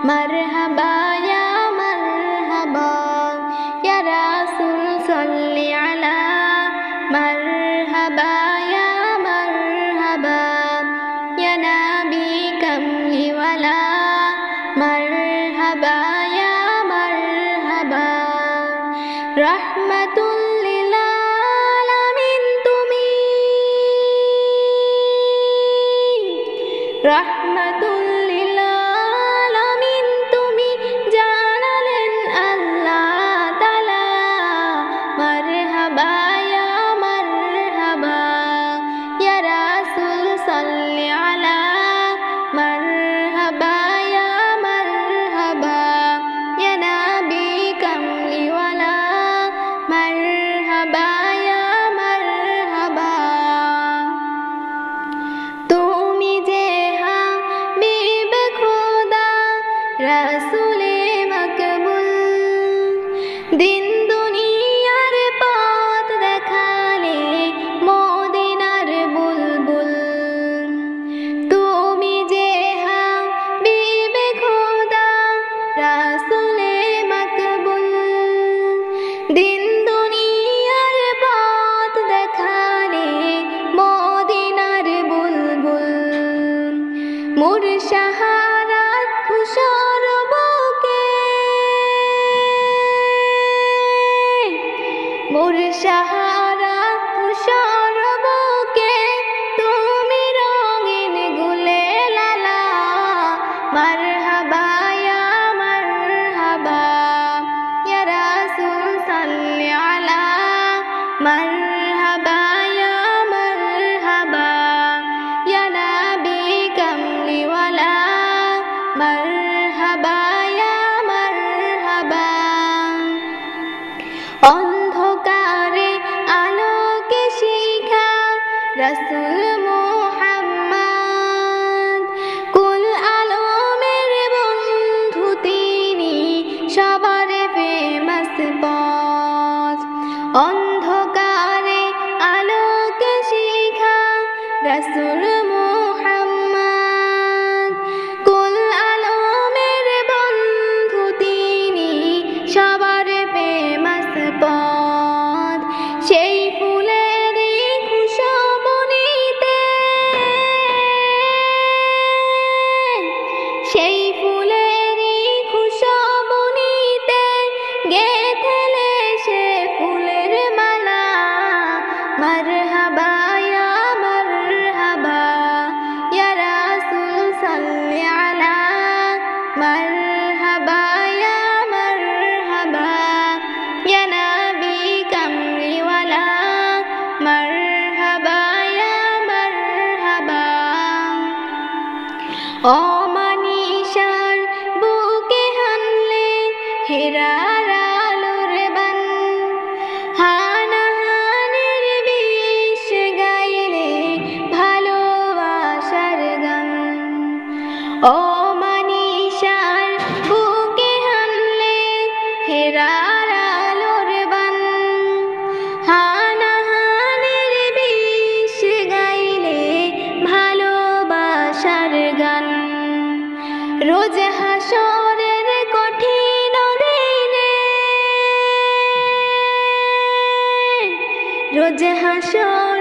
মারহাবা ইয়া মারহাবা ইয়া রাসূল সাল্লি আলা মারহাবা ইয়া মারহাবা ইয়া নবী কামলিওয়ালা মারহাবা ইয়া মারহাবা রাহমাতুল লিল আলামিন তুমি রাহমাতুল লিল আলামিন তুমি জানালেন আল্লাহ তাআলা মারহাবা ইয়া মারহাবা ইয়া রাসূল সাল্লি আলা মারহাবা ইয়া মারহাবা ইয়া নবী কামলিওয়ালা মারহাবা ইয়া মারহাবা তুমি যে হাবিব খোদা রাসূলে মকবুল দিন দুনিয়ার পথ দেখালে মদিনার বুলবুল তুমি যে হাবিব খোদা রাসূলে মকবুল দিন দুনিয়ার পথ দেখালে মদিনার বুলবুল মোর সাহারা ধূসর বুকে মোর সাহারা ধূসর বুকে তুমি রঙিন গুলে লালা মারহাবা ইয়া মারহাবা ইয়া রাসূল সাল্লি আলা মারহাবা ইয়া মারহাবা ইয়া নবী কামলিওয়ালা মারহাবা ইয়া মারহাবা অন্ধকারে আলোকে শিখা রাসূল মুহাম্মদ কুল আলমের বন্ধু তিনি সবার ফেমাস পথ অন্ধকারে আলোকে শিখা রাসূল মুহাম্মদ কুল আলমের বন্ধু তিনি সবার ফেমাস পথ সেই ফুলেরই খুশবু নিতে সেই ফুলেরই খুশবু নিতে গেঁথেলে সে ফুলের মালা মারহাবা ইয়া মারহাবা ইয়া রাসূল সাল্লি আলা মারহাবা ইয়া মারহাবা ইয়া নবী কামলিওয়ালা মারহাবা ইয়া মারহাবা অমানিশার বুকে হানলে হেরার আলোর বান হানাহানির বিষ গাইলে ভালোবাসার গান অমানিশার বুকে হানলে হেরার আলোর বান হানাহানির বিষ গাইলে ভালোবাসার গান রোজ হাসরের কঠিন দিনে রোজ হাসর